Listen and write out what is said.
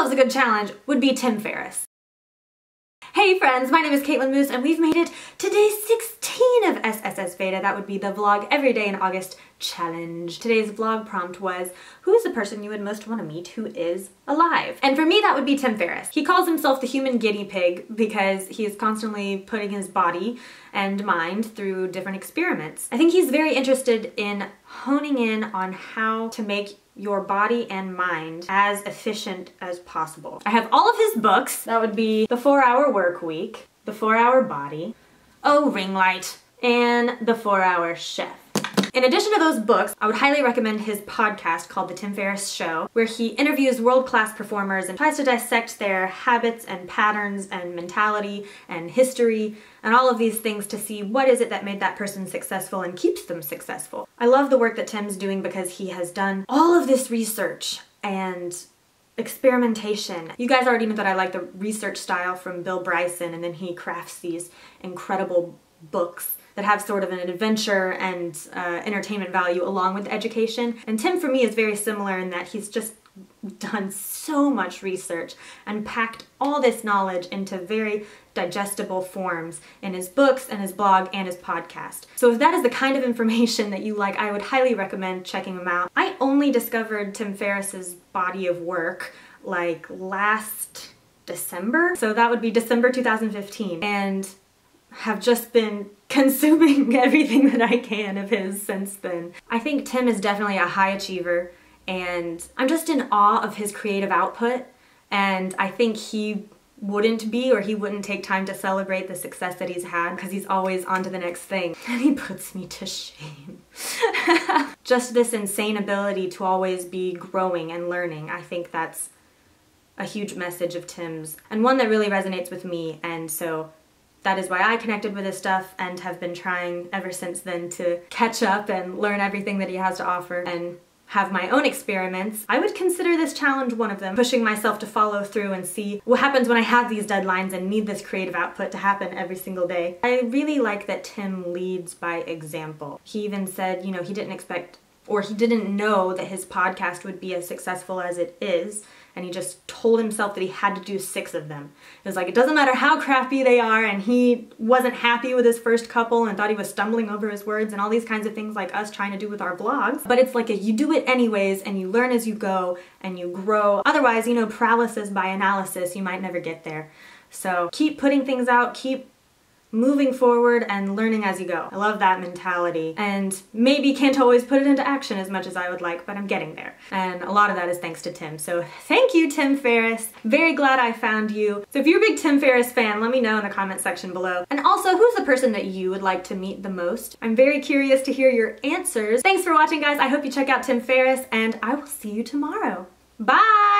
loves a good challenge would be Tim Ferriss. Hey friends, my name is Kaitlin Moose and we've made it to day 16 of SSSVEDA. That would be the vlog every day in August challenge. Today's vlog prompt was, who is the person you would most want to meet who is alive? And for me that would be Tim Ferriss. He calls himself the human guinea pig because he is constantly putting his body and mind through different experiments. I think he's very interested in honing in on how to make your body and mind as efficient as possible. I have all of his books. That would be The 4-Hour Work Week, The 4-Hour Body, Oh Ring Light, and The 4-Hour Chef. In addition to those books, I would highly recommend his podcast called The Tim Ferriss Show, where he interviews world-class performers and tries to dissect their habits and patterns and mentality and history and all of these things to see what is it that made that person successful and keeps them successful. I love the work that Tim's doing because he has done all of this research and experimentation. You guys already know that I like the research style from Bill Bryson, and then he crafts these incredible books that have sort of an adventure and entertainment value along with education. And Tim, for me, is very similar in that he's just done so much research and packed all this knowledge into very digestible forms in his books and his blog and his podcast. So if that is the kind of information that you like, I would highly recommend checking him out. I only discovered Tim Ferriss's body of work like last December. So that would be December 2015. And have just been consuming everything that I can of his since then. I think Tim is definitely a high achiever, and I'm just in awe of his creative output, and I think he wouldn't be, or he wouldn't take time to celebrate the success that he's had because he's always on to the next thing. And he puts me to shame. Just this insane ability to always be growing and learning. I think that's a huge message of Tim's, and one that really resonates with me, and so that is why I connected with his stuff and have been trying ever since then to catch up and learn everything that he has to offer and have my own experiments. I would consider this challenge one of them, pushing myself to follow through and see what happens when I have these deadlines and need this creative output to happen every single day. I really like that Tim leads by example. He even said, you know, he didn't expect, or he didn't know that his podcast would be as successful as it is, and he just told himself that he had to do 6 of them. It was like, it doesn't matter how crappy they are, and he wasn't happy with his first couple and thought he was stumbling over his words and all these kinds of things like us trying to do with our blogs. But it's like you do it anyways, and you learn as you go, and you grow. Otherwise, you know, paralysis by analysis, you might never get there. So keep putting things out, keep moving forward and learning as you go. I love that mentality, and maybe can't always put it into action as much as I would like, but I'm getting there. And a lot of that is thanks to Tim. So thank you, Tim Ferriss. Very glad I found you. So if you're a big Tim Ferriss fan, let me know in the comment section below. And also, who's the person that you would like to meet the most? I'm very curious to hear your answers. Thanks for watching, guys. I hope you check out Tim Ferriss, and I will see you tomorrow. Bye!